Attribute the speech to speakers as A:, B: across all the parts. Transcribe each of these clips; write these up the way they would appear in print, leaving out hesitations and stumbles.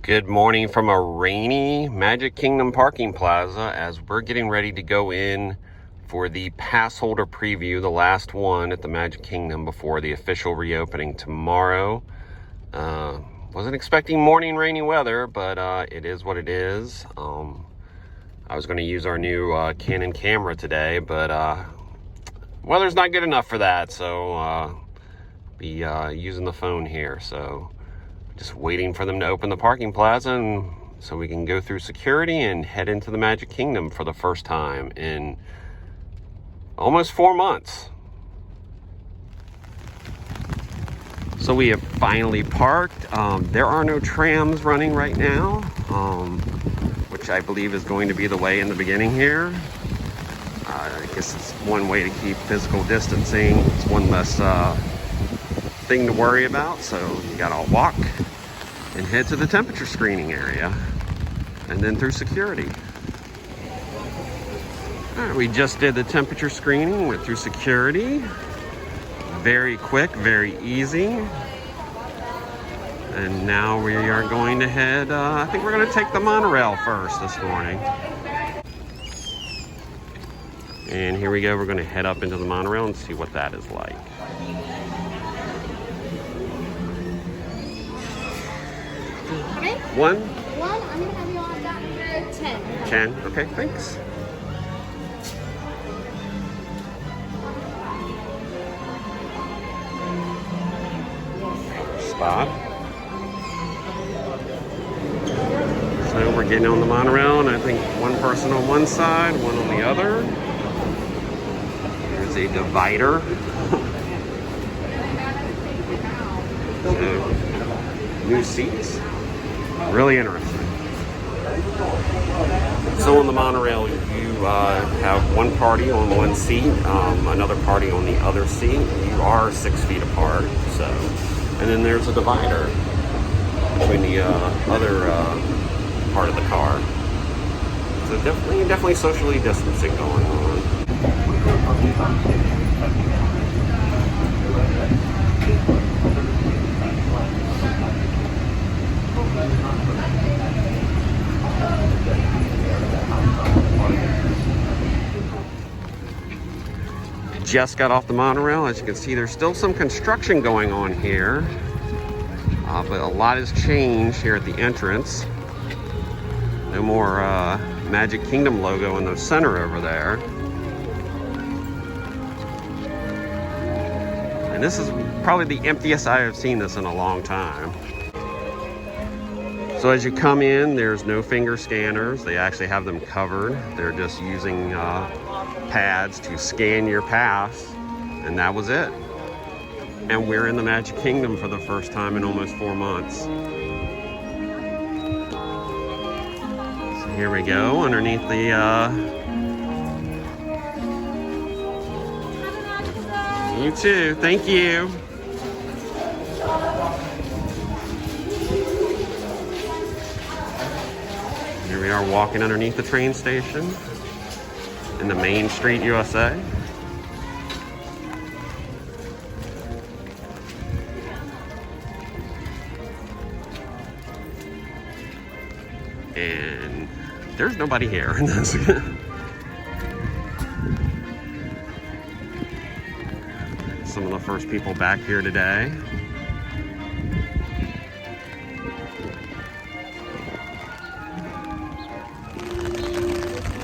A: Good morning from a rainy Magic Kingdom parking plaza as we're getting ready to go in for the Passholder Preview, the last one at the Magic Kingdom before the official reopening tomorrow. Wasn't expecting morning rainy weather, but it is what it is. I was going to use our new Canon camera today, but weather's not good enough for that, so be using the phone here. So just waiting for them to open the parking plaza and so we can go through security and head into the Magic Kingdom for the first time in almost 4 months. So we have finally parked. There are no trams running right now, which I believe is going to be the way in the beginning here. I guess it's one way to keep physical distancing. It's one less thing to worry about. So you gotta walk and head to the temperature screening area and then through security. All right, we just did the temperature screening, went through security. Very quick, very easy. And now we are going to head, I think we're gonna take the monorail first this morning. And here we go, we're gonna head up into the monorail and see what that is like.
B: Okay.
A: One,
B: I'm gonna have you on that for 10.
A: 10, okay, thanks. Spot. So we're getting on the monorail, and I think one person on one side, one on the other. There's a divider. So, new seats. Really interesting. So on the monorail, you have one party on one seat, another party on the other seat. You are 6 feet apart, so. And then there's a divider between the other part of the car. So definitely socially distancing going on. Just got off the monorail. As you can see, there's still some construction going on here, but a lot has changed here at the entrance. No more Magic Kingdom logo in the center over there. And this is probably the emptiest I have seen this in a long time. So as you come in, there's no finger scanners. They actually have them covered. They're just using pads to scan your pass, and that was it. And we're in the Magic Kingdom for the first time in almost 4 months. So here we go, underneath the You too, thank you. Here we are walking underneath the train station in the Main Street, USA. And there's nobody here. Some of the first people back here today.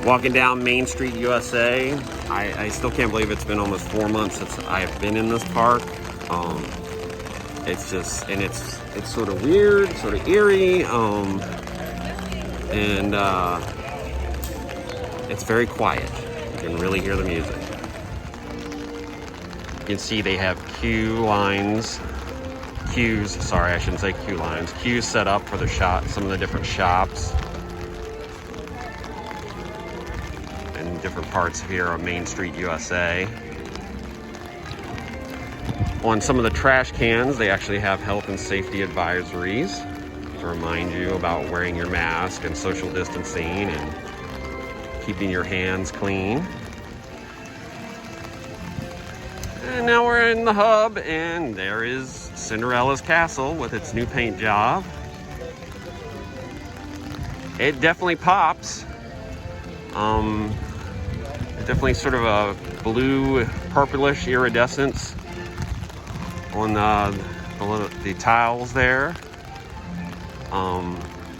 A: Walking down Main Street, USA. I still can't believe it's been almost 4 months since I've been in this park. It's just, and it's sort of weird, sort of eerie, and it's very quiet. You can really hear the music. You can see they have queues, sorry, I shouldn't say queue lines, queues set up for the some of the different shops. Different parts here on Main Street, USA. On some of the trash cans, they actually have health and safety advisories to remind you about wearing your mask and social distancing and keeping your hands clean. And now we're in the hub, and there is Cinderellas Castle with its new paint job. it definitely pops. It's definitely sort of a blue, purplish iridescence on the tiles there.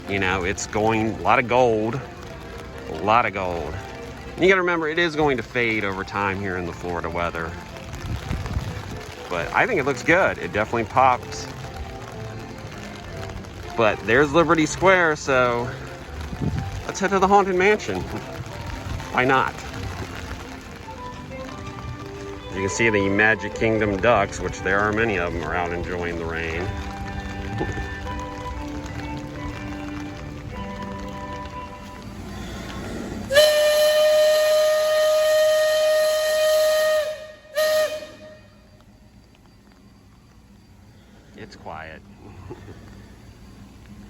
A: You know, it's going a lot of gold. You gotta remember, it is going to fade over time here in the Florida weather. But I think it looks good. It definitely pops. But there's Liberty Square, so let's head to the Haunted Mansion. Why not? You can see the Magic Kingdom ducks, which there are many of them, are out enjoying the rain. It's quiet.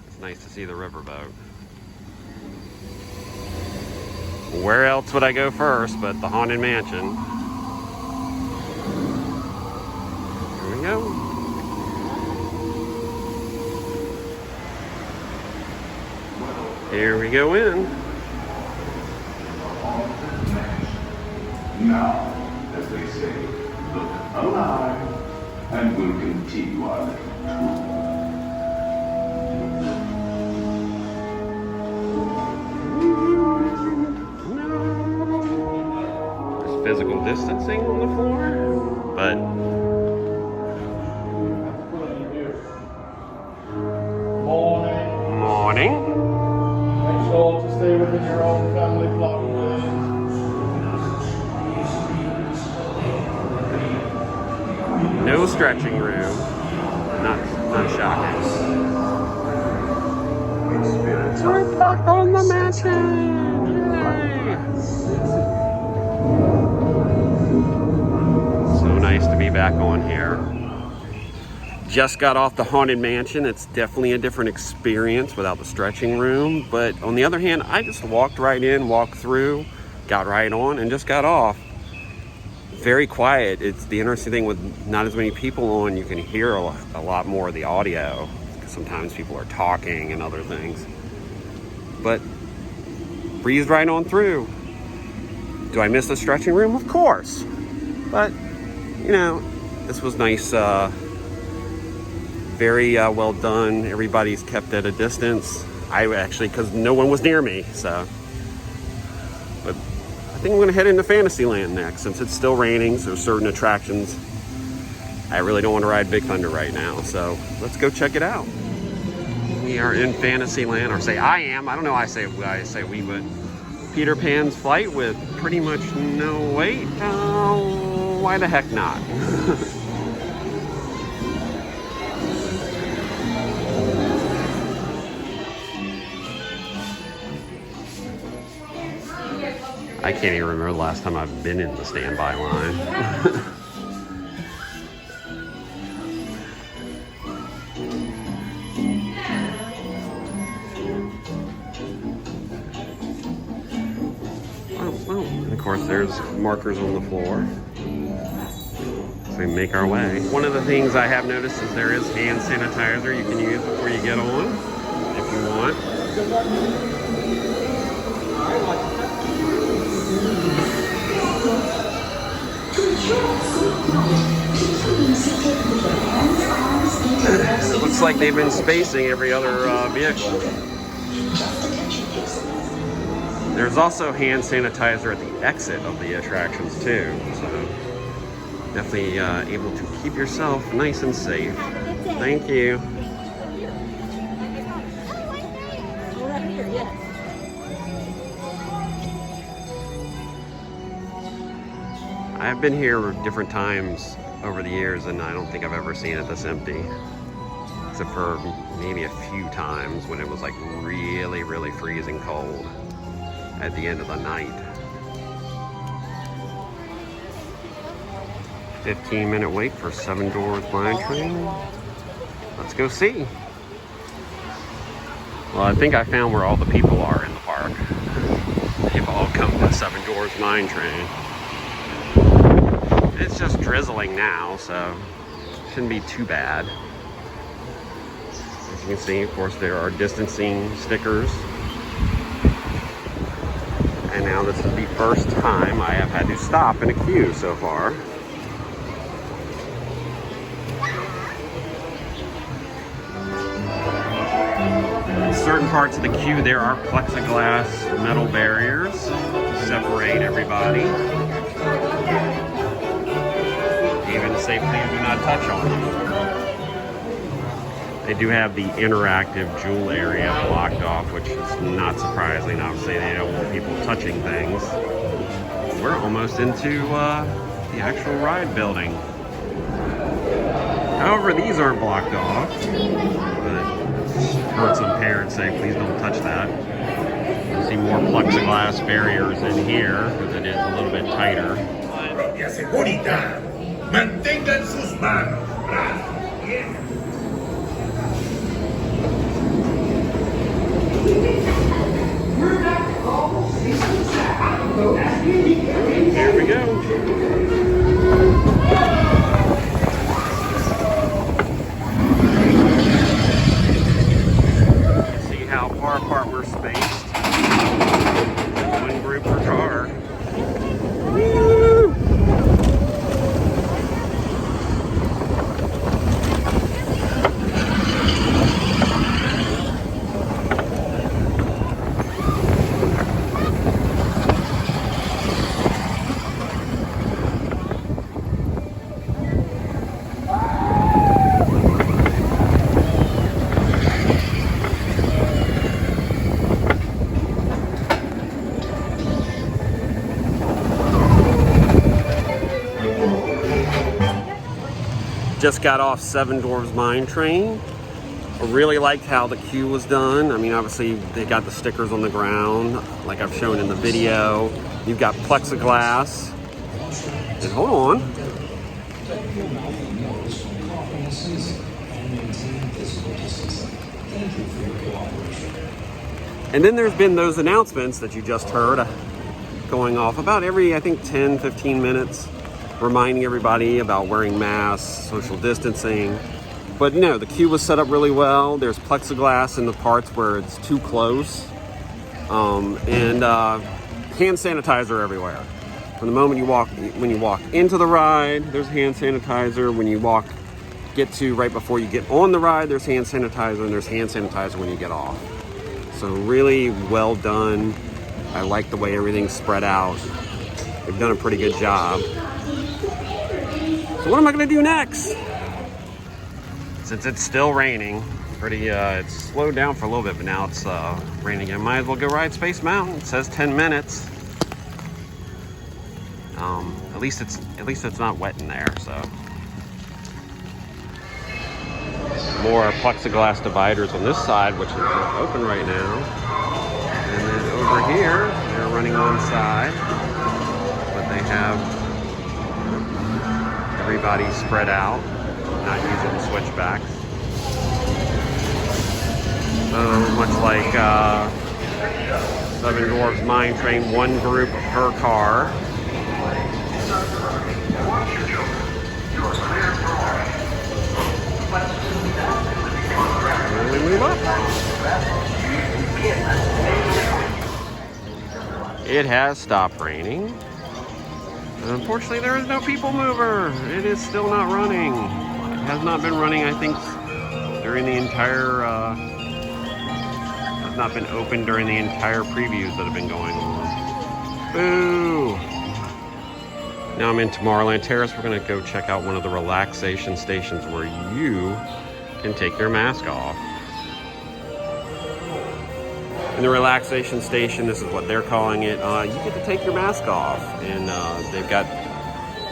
A: It's nice to see the riverboat. Where else would I go first but the Haunted Mansion? Here we go. Here we go in.
C: Now, as they say, look alive, and we'll continue our little tour.
A: There's physical distancing on the floor, but morning.
D: Make sure to stay within your own family block,
A: No stretching room. Not shocking. We're back on the mansion! Yay! So nice to be back on here. Just got off the Haunted Mansion. It's definitely a different experience without the stretching room. But on the other hand, I just walked right in, walked through, got right on, and just got off. Very quiet. It's the interesting thing with not as many people on, you can hear a lot more of the audio. Sometimes people are talking and other things. But breezed right on through. Do I miss the stretching room? Of course. But, you know, this was nice. Very well done. Everybody's kept at a distance. I actually, because no one was near me, so. But I think I'm going to head into Fantasyland next, since it's still raining, so certain attractions. I really don't want to ride Big Thunder right now, so let's go check it out. We are in Fantasyland, or say I am. I don't know why I say we, but Peter Pan's flight with pretty much no wait. Why the heck not? I can't even remember the last time I've been in the standby line. And of course, there's markers on the floor. So we make our way. One of the things I have noticed is there is hand sanitizer you can use before you get on, if you want. It looks like they've been spacing every other vehicle. There's also hand sanitizer at the exit of the attractions too, so definitely able to keep yourself nice and safe. Thank you. I've been here different times over the years, and I don't think I've ever seen it this empty. Except for maybe a few times when it was like really, really freezing cold at the end of the night. 15-minute wait for Seven Dwarfs Mine Train. Let's go see. Well, I think I found where all the people are in the park. They've all come to Seven Dwarfs Mine Train. It's just drizzling now, so shouldn't be too bad. As you can see, of course, there are distancing stickers And now this is the first time I have had to stop in a queue so far. In certain parts of the queue there are plexiglass metal barriers to separate everybody. Even say please do not touch on them. They do have the interactive jewel area blocked off, which is not surprising. Obviously, they don't want people touching things. We're almost into the actual ride building. However, these aren't blocked off. But heard some parents say, please don't touch that. You see more plexiglass barriers in here because it is a little bit tighter.
E: Propia seguridad. Mantengan sus manos. Bravo. Bien.
A: Here we go. See how far apart we're spaced. One group per car. Woo! Just got off Seven Dwarfs Mine Train. I really liked how the queue was done. I mean, obviously they got the stickers on the ground, like I've shown in the video. You've got plexiglass. And hold on. And then there's been those announcements that you just heard going off about every, I think, 10, 15 minutes. Reminding everybody about wearing masks, social distancing. But no, the queue was set up really well. There's plexiglass in the parts where it's too close. And hand sanitizer everywhere. From the moment when you walk into the ride, there's hand sanitizer. When you get to right before you get on the ride, there's hand sanitizer, and there's hand sanitizer when you get off. So really well done. I like the way everything's spread out. They've done a pretty good job. So what am I gonna do next? Since it's still raining, it's slowed down for a little bit, but now it's raining again. Might as well go ride Space Mountain. It says 10 minutes. At least it's not wet in there, so. More plexiglass dividers on this side, which is open right now. And then over here, they're running one side, but they have everybody spread out, not using switchbacks. So much like Seven Dwarfs Mine Train, one group per car. And we move up. It has stopped raining. Unfortunately, there is no people mover. It is still not running. It has not been running, I think, during the entire, has not been open during the entire previews that have been going on. Boo! Now I'm in Tomorrowland Terrace. We're gonna go check out one of the relaxation stations where you can take your mask off. In the relaxation station, this is what they're calling it, you get to take your mask off, and they've got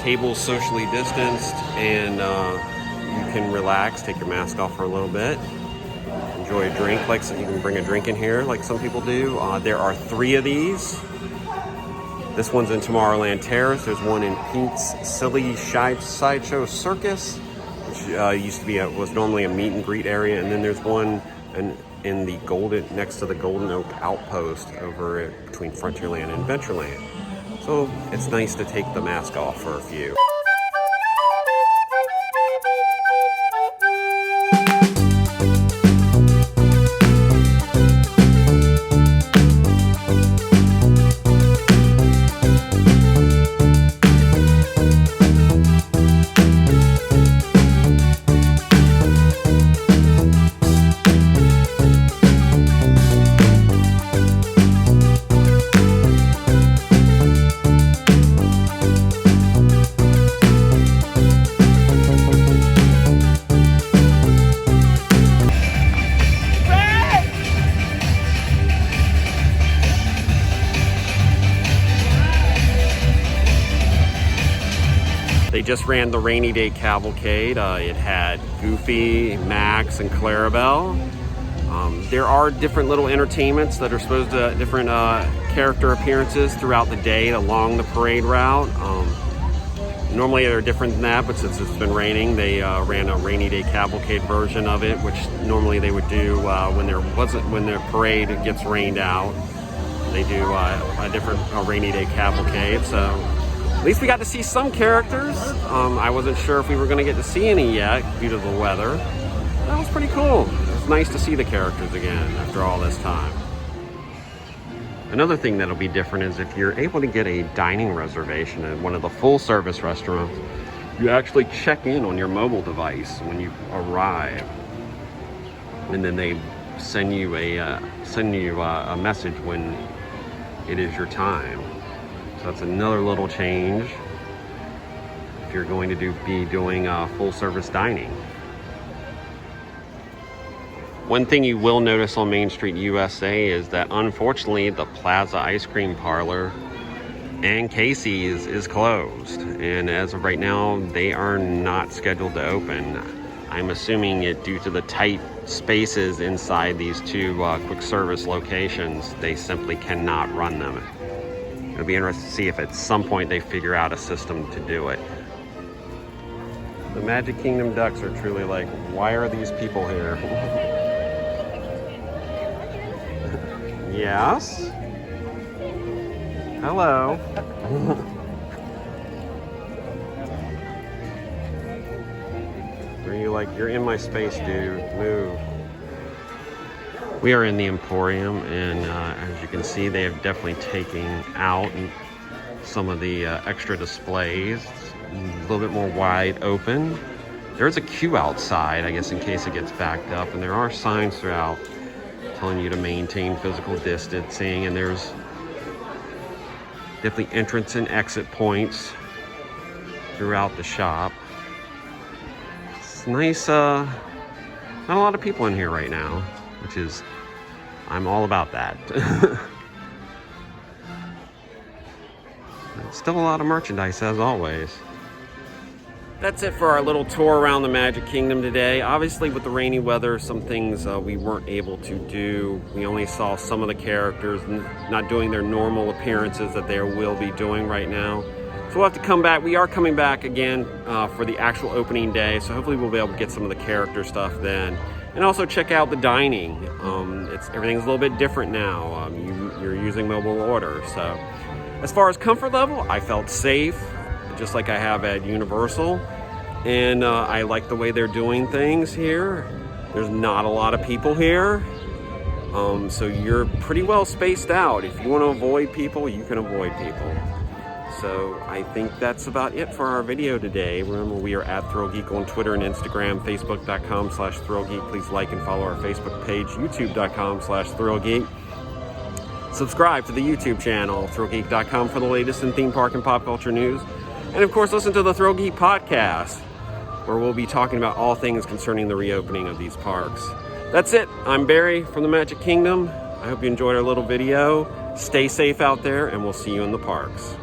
A: tables socially distanced, and you can relax, take your mask off for a little bit, enjoy a drink, like so you can bring a drink in here like some people do. There are 3 of these. This one's in Tomorrowland Terrace. There's one in Pete's Silly Sideshow Circus, which was normally a meet and greet area, and then there's one in the next to the Golden Oak Outpost over between Frontierland and Adventureland. So it's nice to take the mask off for a few. They just ran the Rainy Day Cavalcade. It had Goofy, Max, and Clarabelle. There are different little entertainments that are supposed to, different character appearances throughout the day along the parade route. Normally they're different than that, but since it's been raining, they ran a Rainy Day Cavalcade version of it, which normally they would do when their parade gets rained out. They do a different Rainy Day Cavalcade. So at least we got to see some characters. I wasn't sure if we were going to get to see any yet due to the weather. That was pretty cool. It's nice to see the characters again after all this time. Another thing that'll be different is if you're able to get a dining reservation at one of the full-service restaurants, you actually check in on your mobile device when you arrive, and then they send you a message when it is your time. So that's another little change if you're going to be doing full-service dining. One thing you will notice on Main Street USA is that unfortunately the Plaza Ice Cream Parlor and Casey's is closed. And as of right now, they are not scheduled to open. I'm assuming it due to the tight spaces inside these two quick service locations, they simply cannot run them. It'll be interesting to see if at some point they figure out a system to do it. The Magic Kingdom ducks are truly like, why are these people here? Yes. Hello. Are you like, you're in my space, dude. Move. We are in the Emporium, and as you can see, they have definitely taken out some of the extra displays. It's a little bit more wide open. There's a queue outside, I guess, in case it gets backed up, and there are signs throughout telling you to maintain physical distancing, and there's definitely entrance and exit points throughout the shop. It's nice, not a lot of people in here right now, which is, I'm all about that. Still a lot of merchandise as always. That's it for our little tour around the Magic Kingdom today. Obviously with the rainy weather, some things we weren't able to do. We only saw some of the characters not doing their normal appearances that they will be doing right now. So we'll have to come back. We are coming back again for the actual opening day. So hopefully we'll be able to get some of the character stuff then. And also check out the dining. Everything's a little bit different now. You're using mobile order. So as far as comfort level, I felt safe, just like I have at Universal. And I like the way they're doing things here. There's not a lot of people here. So you're pretty well spaced out. If you want to avoid people, you can avoid people. So I think that's about it for our video today. Remember, we are at Thrill Geek on Twitter and Instagram, facebook.com/ThrillGeek. Please like and follow our Facebook page, youtube.com/ThrillGeek. Subscribe to the YouTube channel, thrillgeek.com, for the latest in theme park and pop culture news. And of course, listen to the Thrill Geek podcast, where we'll be talking about all things concerning the reopening of these parks. That's it. I'm Barry from the Magic Kingdom. I hope you enjoyed our little video. Stay safe out there, and we'll see you in the parks.